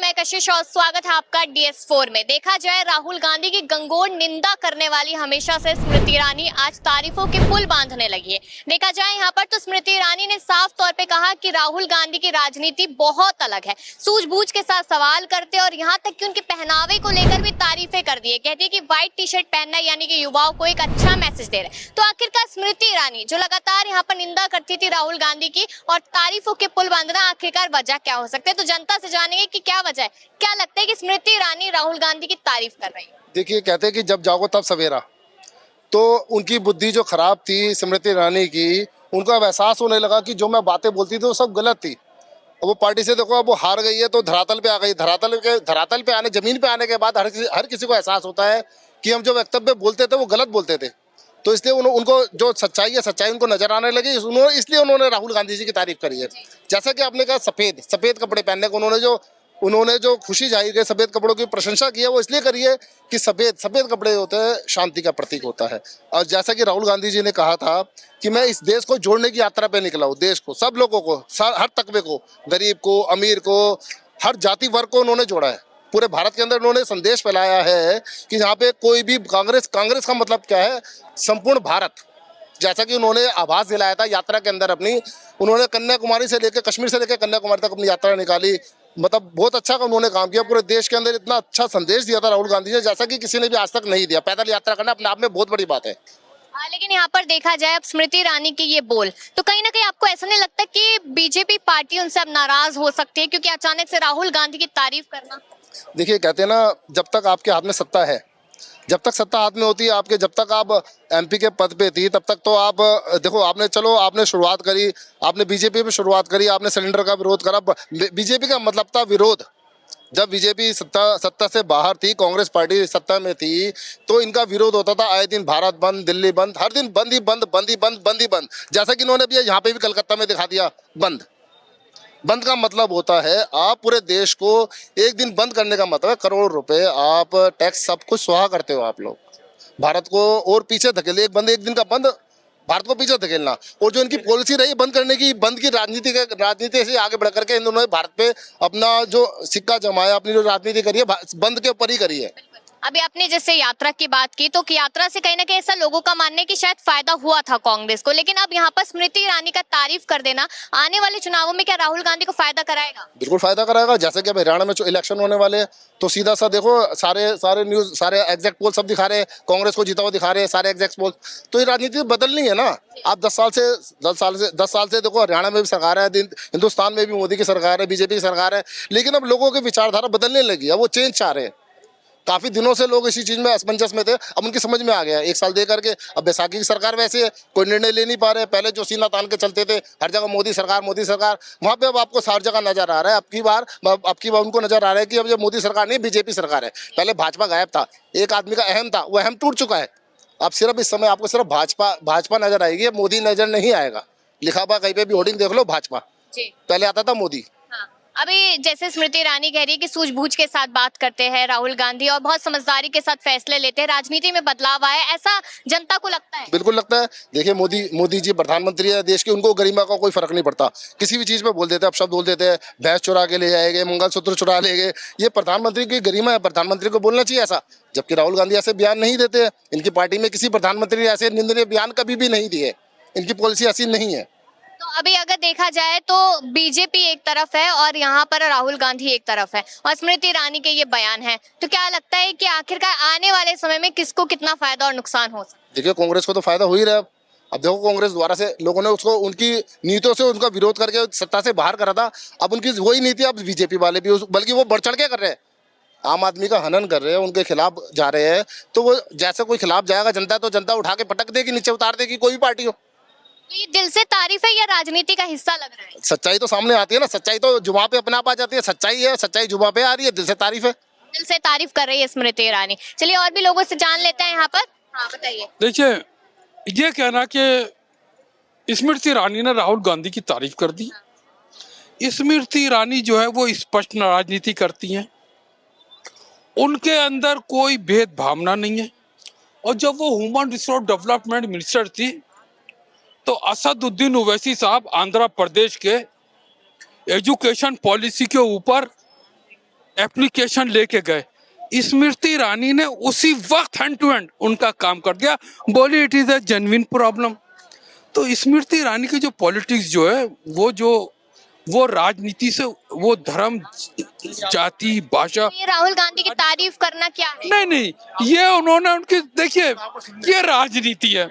मैं कशिश और स्वागत है आपका DS4 में। देखा जाए राहुल गांधी की गंगोर निंदा करने वाली हमेशा से स्मृति ईरानी आज तारीफों के पुल बांधने लगी है। देखा जाए यहाँ पर तो स्मृति ईरानी ने साफ तौर पे कहा कि राहुल गांधी की राजनीति बहुत अलग है, सूझबूझ के साथ सवाल करते और यहाँ तक कि उनके पहनावे को लेकर भी तारीफें कर दी है। कहती है कि व्हाइट टी शर्ट पहनना यानी कि युवाओं को एक अच्छा मैसेज दे रहे। तो आखिरकार स्मृति ईरानी जो लगातार यहाँ पर निंदा करती थी राहुल गांधी की और तारीफों के पुल बांधना, आखिरकार वजह क्या हो सकते हैं? तो जनता से जानेंगे कि क्या वजह है। क्या लगता है कि स्मृति ईरानी राहुल गांधी की तारीफ कर रही है? देखिए, कहते हैं कि जब जागो तब सवेरा। तो उनकी बुद्धि जो खराब थी स्मृति ईरानी की, उनका एहसास होने लगा कि जो मैं बातें बोलती थी वो सब गलत थी। अब वो पार्टी से देखो, अब वो हार गई है तो धरातल पे आ गई। धरातल पे आने, जमीन पे आने के बाद हर किसी को एहसास होता है कि हम जो वक्तव्य बोलते थे वो गलत बोलते थे। तो इसलिए उनको जो सच्चाई है, सच्चाई उनको नजर आने लगी। इसलिए उन्होंने राहुल गांधी जी की तारीफ करी है। जैसा कि आपने कहा, सफेद कपड़े पहनने को उन्होंने जो खुशी जाहिर की, सफेद कपड़ों की प्रशंसा की है, वो इसलिए करी है कि सफेद कपड़े होते हैं, शांति का प्रतीक होता है। और जैसा कि राहुल गांधी जी ने कहा था कि मैं इस देश को जोड़ने की यात्रा पे निकला हूँ। देश को, सब लोगों को, हर तबके को, गरीब को, अमीर को, हर जाति वर्ग को उन्होंने जोड़ा है। पूरे भारत के अंदर उन्होंने संदेश फैलाया है कि यहाँ पे कोई भी कांग्रेस का मतलब क्या है, संपूर्ण भारत। जैसा कि उन्होंने आभास दिलाया था यात्रा के अंदर अपनी, उन्होंने कन्याकुमारी से लेकर, कश्मीर से लेकर कन्याकुमारी तक अपनी यात्रा निकाली। मतलब बहुत अच्छा उन्होंने काम किया। पूरे देश के अंदर इतना अच्छा संदेश दिया था राहुल गांधी ने, जैसा कि किसी ने भी आज तक नहीं दिया। पैदल यात्रा करना अपने आप में बहुत बड़ी बात है। लेकिन यहाँ पर देखा जाए अब स्मृति ईरानी की ये बोल, तो कहीं ना कहीं आपको ऐसा नहीं लगता कि बीजेपी पार्टी उनसे अब नाराज हो सकती है, क्योंकि अचानक से राहुल गांधी की तारीफ करना? देखिए, कहते हैं ना, जब तक आपके हाथ में सत्ता है, जब तक सत्ता हाथ में होती है आपके, जब तक आप MP के पद पे थी, तब तक तो आप देखो, आपने शुरुआत करी, आपने बीजेपी में शुरुआत करी, आपने सिलेंडर का विरोध करा। बीजेपी का मतलब था विरोध। जब बीजेपी सत्ता से बाहर थी, कांग्रेस पार्टी सत्ता में थी, तो इनका विरोध होता था। आए दिन भारत बंद, दिल्ली बंद, हर दिन बंद ही बंद, बंद ही बंद, बंद ही बंद। जैसा कि इन्होंने भी यहाँ पे भी कलकत्ता में दिखा दिया बंद। बंद का मतलब होता है आप पूरे देश को एक दिन बंद करने का मतलब है करोड़ रुपए आप टैक्स सब कुछ स्वाहा करते हो। आप लोग भारत को और पीछे धकेले, एक दिन का बंद भारत को पीछे धकेलना। और जो इनकी पॉलिसी रही बंद करने की, बंद की राजनीति से आगे बढ़ करके इन्होंने भारत पे अपना जो सिक्का जमाया, अपनी जो राजनीति करी है बंद के ऊपर ही करी है। अभी आपने जैसे यात्रा की बात की, तो यात्रा से कहीं ना कहीं ऐसा लोगों का मानना है कि शायद फायदा हुआ था कांग्रेस को, लेकिन अब यहाँ पर स्मृति ईरानी का तारीफ कर देना आने वाले चुनावों में क्या राहुल गांधी को फायदा कराएगा? बिल्कुल फायदा कराएगा। जैसे कि अब हरियाणा में जो इलेक्शन होने वाले हैं, तो सीधा सा देखो, सारे न्यूज, सारे एग्जैक्ट पोल सब दिखा रहे हैं, कांग्रेस को जीता हुआ दिखा रहे हैं सारे एग्जैक्ट पोल। तो ये राजनीति बदलनी है ना। आप 10 साल से देखो, हरियाणा में भी सरकार है, हिंदुस्तान में भी मोदी की सरकार है, बीजेपी की सरकार है, लेकिन अब लोगों की विचारधारा बदलने लगी है। वो चेंज चाह रहे हैं। काफी दिनों से लोग इसी चीज में असमंजस में थे, अब उनकी समझ में आ गया 1 साल दे करके। अब बैसाखी की सरकार वैसे है, कोई निर्णय ले नहीं पा रहे। पहले जो सीना तान के चलते थे, हर जगह मोदी सरकार, वहां पे अब आपको हर जगह नजर आ रहा है। अब की बार उनको नजर आ रहा है कि अब जो मोदी सरकार नहीं, बीजेपी सरकार है। पहले भाजपा गायब था, एक आदमी का अहम था, वो अहम टूट चुका है। अब सिर्फ इस समय आपको सिर्फ भाजपा नजर आएगी, मोदी नजर नहीं आएगा। लिखा हुआ कहीं पे भी होर्डिंग देख लो, भाजपा। पहले आता था मोदी। अभी जैसे स्मृति ईरानी कह रही है कि सूझबूझ के साथ बात करते हैं राहुल गांधी और बहुत समझदारी के साथ फैसले लेते हैं, राजनीति में बदलाव आया, ऐसा जनता को लगता है? बिल्कुल लगता है। देखिए, मोदी जी प्रधानमंत्री है देश के, उनको गरिमा का कोई फर्क नहीं पड़ता। किसी भी चीज पे बोल देते हैं, अब शब्द बोल देते हैं, भैंस चुरा के ले जाएंगे, मंगलसूत्र चुरा लेंगे। ये प्रधानमंत्री की गरिमा है, प्रधानमंत्री को बोलना चाहिए ऐसा। जबकि राहुल गांधी ऐसे बयान नहीं देते। इनकी पार्टी में किसी प्रधानमंत्री ने ऐसे निंदनीय बयान कभी भी नहीं दिए। इनकी पॉलिसी ऐसी नहीं है। तो अभी अगर देखा जाए तो बीजेपी एक तरफ है और यहाँ पर राहुल गांधी एक तरफ है और स्मृति ईरानी के ये बयान है, तो क्या लगता है कि आखिरकार आने वाले समय में किसको कितना फायदा और नुकसान हो सकता है? देखिए, कांग्रेस को तो फायदा हो ही रहा है। अब देखो, कांग्रेस द्वारा से लोगों ने उसको उनकी नीतियों से उनका विरोध करके सत्ता से बाहर करा था। अब उनकी वही नीति अब बीजेपी वाले भी, बल्कि वो बढ़ चढ़ के कर रहे हैं। आम आदमी का हनन कर रहे हैं, उनके खिलाफ जा रहे हैं। तो वो जैसे कोई खिलाफ जाएगा जनता, तो जनता उठा के पटक देगी, नीचे उतार देगी, कोई भी पार्टी हो। तो ये दिल से तारीफ है या राजनीति का हिस्सा लग रहा है? सच्चाई तो सामने आती है ना, सच्चाई तो जुबान पे अपने आप आ जाती है। सच्चाई है, सच्चाई जुबान पे आ रही है, दिल से तारीफ है। दिल से तारीफ कर रही है स्मृति ईरानी। चलिए और भी लोगों से जान लेते हैं यहाँ पर। हाँ, बताइए। देखिए, ये कहना कि स्मृति ईरानी ने राहुल गांधी की तारीफ कर दी। स्मृति ईरानी जो है वो स्पष्ट राजनीति करती हैं, उनके अंदर कोई भेद भावना नहीं है। और जब वो ह्यूमन रिसोर्स डेवलपमेंट मिनिस्टर थी, तो असदुद्दीन ओवैसी साहब आंध्र प्रदेश के एजुकेशन पॉलिसी के ऊपर एप्लीकेशन लेके गए, स्मृति ईरानी ने उसी वक्त हैंड टू हैंड उनका काम कर दिया, बोली it is a genuine problem. तो स्मृति ईरानी की जो पॉलिटिक्स जो है वो राजनीति से, वो धर्म, जाति, भाषा, ये राहुल गांधी की तारीफ करना क्या है? नहीं, ये उन्होंने उनकी, देखिए ये राजनीति है,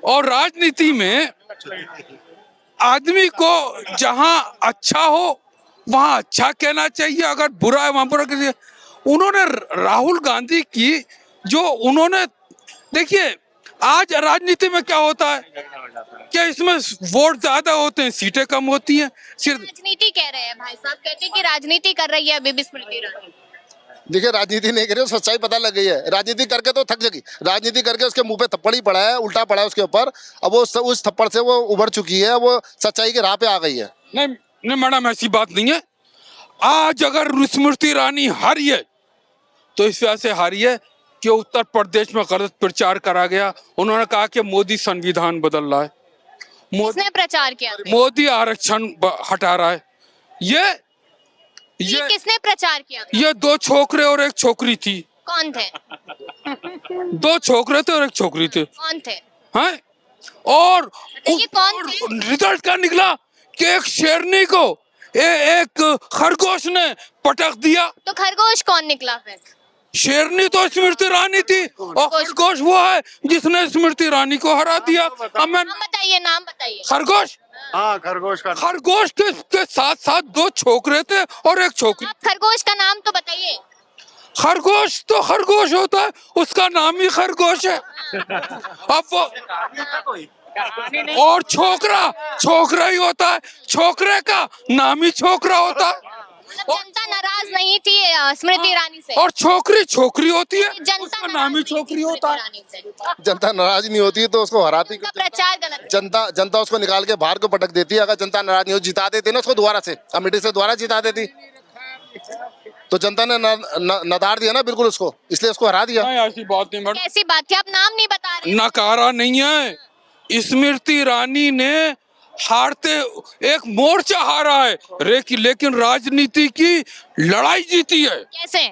और राजनीति में आदमी को जहां अच्छा हो वहां अच्छा कहना चाहिए, अगर बुरा है वहां बुरा कहना चाहिए। उन्होंने राहुल गांधी की जो उन्होंने, देखिए आज राजनीति में क्या होता है कि इसमें वोट ज्यादा होते हैं, सीटें कम होती हैं, सिर्फ राजनीति कह रहे हैं भाई साहब, कहते हैं कि राजनीति कर रही है अभी भी स्मृति ईरानी। देखिए राजनीति नहीं करी, सच्चाई पता लग गई है। राजनीति करके तो थक जाएगी, राजनीति करके उसके मुंह पे थप्पड़ ही पड़ा है, उल्टा पड़ा है उसके ऊपर। अब वो उस थप्पड़ से वो उभर चुकी है, वो सच्चाई की राह पे आ गई है। नहीं मैडम, ऐसी बात नहीं है। आज अगर स्मृति ईरानी हारी है तो इस वजह से हारी है कि उत्तर प्रदेश में गलत प्रचार करा गया। उन्होंने कहा कि मोदी संविधान बदल रहा है, किसने प्रचार किया? मोदी आरक्षण हटा रहा है। ये किसने प्रचार किया? ये दो छोकरे और एक छोकरी थी। कौन थे? दो छोकरे थे और एक छोकरी थे। कौन थे? हैं? और कौन थे? रिजल्ट क्या निकला कि एक शेरनी को एक खरगोश ने पटक दिया। तो खरगोश कौन निकला फिर? शेरनी तो स्मृति ईरानी थी, और खरगोश वो है जिसने स्मृति ईरानी को हरा दिया। अब मैं नाम बताइए। खरगोश, हाँ खरगोश का, खरगोश के साथ साथ दो छोकरे थे और एक छोकरी। आप खरगोश का नाम तो बताइए। खरगोश तो खरगोश होता है, उसका नाम ही खरगोश है। अब वो और छोकरा ही होता है, छोकरे का नाम ही छोकरा होता है। जनता नाराज नहीं थी स्मृति ईरानी से, और छोकरी होती है, जनता उसका नाम ही छोकरी होता है। जनता नाराज नहीं होती तो उसको हराती, प्रचार गलत है। जनता उसको निकाल के बाहर को पटक देती है। अगर जनता नाराज नहीं हो, जिता देती ना उसको दोबारा से, अमेठी से दोबारा जिता देती। तो जनता ने नदार दिया ना बिल्कुल उसको, इसलिए उसको हरा दिया। ऐसी बात नहीं मैडम, कैसी बात थी? आप नाम नहीं बता रहे। नकारा नहीं है। स्मृति ईरानी ने हारते एक मोर्चा हारा है, लेकिन राजनीति की लड़ाई जीती है। कैसे?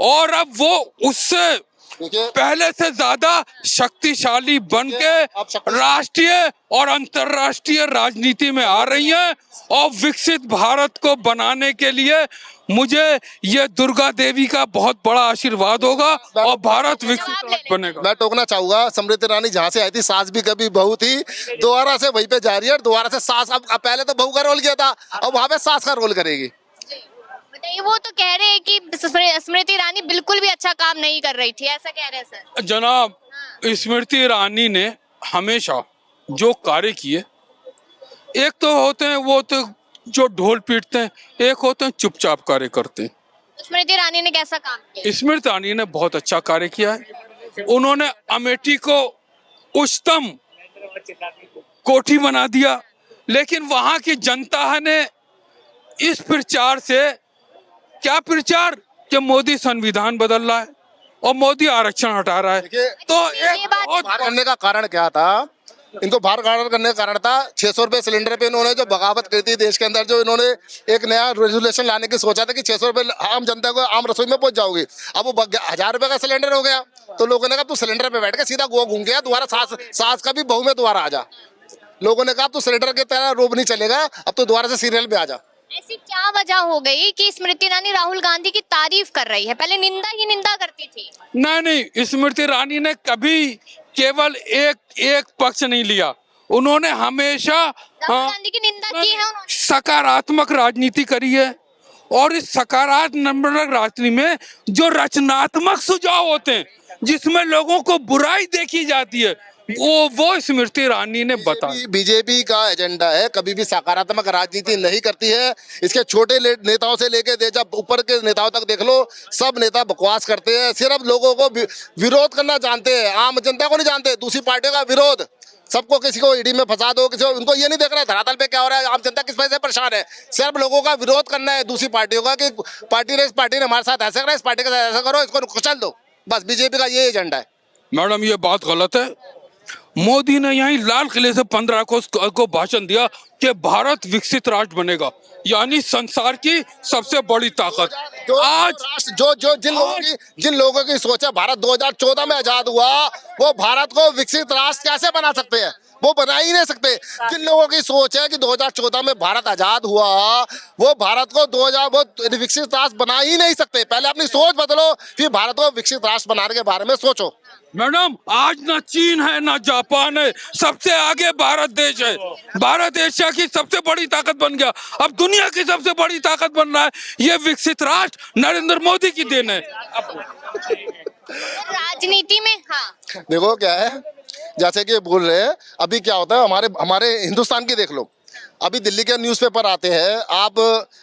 और अब वो उससे पहले से ज्यादा शक्तिशाली बन के राष्ट्रीय और अंतर्राष्ट्रीय राजनीति में आ रही है, और विकसित भारत को बनाने के लिए मुझे ये दुर्गा देवी का बहुत बड़ा आशीर्वाद होगा और भारत विकसित बनेगा। मैं टोकना चाहूंगा, स्मृति ईरानी जहाँ से आई थी, सास भी कभी बहू थी, दोबारा से वहीं पे जा रही है, दोबारा से सास। अब पहले तो बहू का रोल किया था, अब वहां पे सास का रोल करेगी। बताइए, वो तो कह रहे हैं कि स्मृति ईरानी बिल्कुल भी अच्छा काम नहीं कर रही थी, ऐसा कह रहे हैं सर। जनाब, स्मृति ईरानी ने हमेशा जो कार्य किए, एक तो होते हैं वो तो जो ढोल पीटते हैं, एक होते हैं चुपचाप कार्य करते हैं। स्मृति ईरानी ने कैसा काम किया? स्मृति ईरानी ने बहुत अच्छा कार्य किया है। उन्होंने अमेठी को उच्चतम कोठी बना दिया, लेकिन वहां की जनता ने इस प्रचार से, क्या प्रचार कि मोदी संविधान बदल रहा है और मोदी आरक्षण हटा रहा है। तो एक बहुत बाहर करने का कारण क्या था? इनको बाहर करने का कारण था 600 रुपए सिलेंडर पे इन्होंने जो बगावत करी थी देश के अंदर, जो इन्होंने एक नया रेजुलेशन लाने की सोचा था कि 600 रुपए आम जनता को आम रसोई में पहुंच जाओगे। अब वो 1000 रुपए का सिलेंडर हो गया, तो लोगों ने कहा तू सिलेंडर पे बैठ के सीधा गोवा घूम गया, दोबारा सास का भी बहू में दोबारा आ जा। लोगों ने कहा तू सिलेंडर के तरह रोब नहीं चलेगा, अब तो दोबारा से सीरियल पे आ जा। ऐसी क्या वजह हो गई कि स्मृति ईरानी राहुल गांधी की तारीफ कर रही है? पहले निंदा ही निंदा करती थी। नहीं, स्मृति ईरानी ने कभी केवल एक पक्ष नहीं लिया, उन्होंने हमेशा राहुल गांधी की निंदा की है उन्होंने। सकारात्मक राजनीति करी है, और इस सकारात्मक राजनीति में जो रचनात्मक सुझाव होते हैं, जिसमें लोगों को बुराई देखी जाती है, वो स्मृति ईरानी ने बताया। बीजेपी का एजेंडा है, कभी भी सकारात्मक राजनीति नहीं करती है। इसके छोटे नेताओं से लेके जब ऊपर के नेताओं तक देख लो, सब नेता बकवास करते हैं, सिर्फ लोगों को विरोध करना जानते हैं, आम जनता को नहीं जानते। दूसरी पार्टियों का विरोध, सबको किसी को ईडी में फंसा दो, किसी को, उनको ये नहीं देख रहा है धरातल पे क्या हो रहा है, आम जनता किस वजह से परेशान है। सिर्फ लोगों का विरोध करना है दूसरी पार्टियों का, कि इस पार्टी ने हमारे साथ ऐसा करा, इस पार्टी के साथ ऐसा करो, इसको कुचल दो। बस बीजेपी का ये एजेंडा है। मैडम, ये बात गलत है। मोदी ने यहीं लाल किले से 15 को भाषण दिया कि भारत विकसित राष्ट्र बनेगा, यानी संसार की सबसे बड़ी ताकत। आज जिन लोगों की सोच है भारत 2014 में आजाद हुआ, वो भारत को विकसित राष्ट्र कैसे बना सकते हैं? वो बना ही नहीं सकते। जिन लोगों की सोच है कि 2014 में भारत आजाद हुआ, वो भारत को 2000 विकसित राष्ट्र बना ही नहीं सकते। पहले अपनी सोच बदलो, फिर भारत को विकसित राष्ट्र बनाने के बारे में सोचो। मैडम, आज ना चीन है ना जापान है, सबसे आगे भारत देश है। भारत एशिया की सबसे बड़ी ताकत बन गया, अब दुनिया की सबसे बड़ी ताकत बन रहा है। ये विकसित राष्ट्र नरेंद्र मोदी की देन है। राजनीति में हाँ देखो क्या है, जैसे कि बोल रहे हैं, अभी क्या होता है हमारे हिंदुस्तान की देख लो। अभी दिल्ली के न्यूज़पेपर आते हैं, आप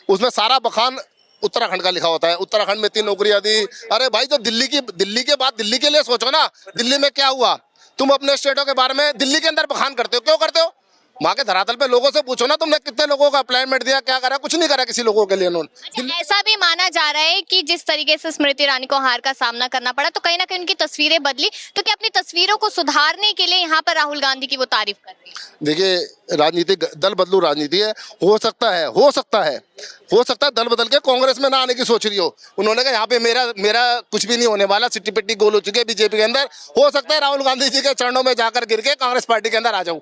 उसमें सारा बखान उत्तराखंड का लिखा होता है। उत्तराखंड में 3 नौकरियां दी। अरे भाई, तो दिल्ली के बाद दिल्ली के लिए सोचो ना। दिल्ली में क्या हुआ? तुम अपने स्टेटों के बारे में दिल्ली के अंदर बखान करते हो, क्यों करते हो? वहाँ के धरातल पे लोगों से पूछो ना, तुमने कितने लोगों को अपॉइंटमेंट दिया, क्या करा? कुछ नहीं करा किसी लोगों के लिए उन्होंने। अच्छा, ऐसा भी माना जा रहा है कि जिस तरीके से स्मृति ईरानी को हार का सामना करना पड़ा, तो कहीं ना कहीं उनकी तस्वीरें बदली, तो क्या अपनी तस्वीरों को सुधारने के लिए यहाँ पर राहुल गांधी की वो तारीफ कर रही है? देखिए, राजनीतिक दल बदलू राजनीति है। हो सकता है दल बदल के कांग्रेस में ना आने की सोच रही हो। उन्होंने कहा यहाँ पे मेरा कुछ भी नहीं होने वाला, सिट्टी पिट्टी गोल हो चुकी है बीजेपी के अंदर। हो सकता है राहुल गांधी जी के चरणों में जाकर गिर के कांग्रेस पार्टी के अंदर आ जाऊं,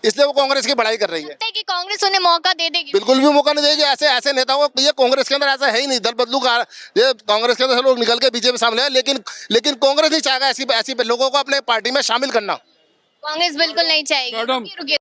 इसलिए वो कांग्रेस की बड़ाई कर रही है। कि कांग्रेस उन्हें मौका दे देगी? बिल्कुल भी मौका नहीं देगी। ऐसे नेताओं को, ये कांग्रेस के अंदर ऐसा है ही नहीं। दल बदलू का ये कांग्रेस के अंदर से लोग निकल के बीजेपी सामने है, लेकिन कांग्रेस नहीं चाहेगा ऐसी लोगों को अपने पार्टी में शामिल करना। कांग्रेस बिल्कुल नहीं चाहेगी। मैडम, रुकिए।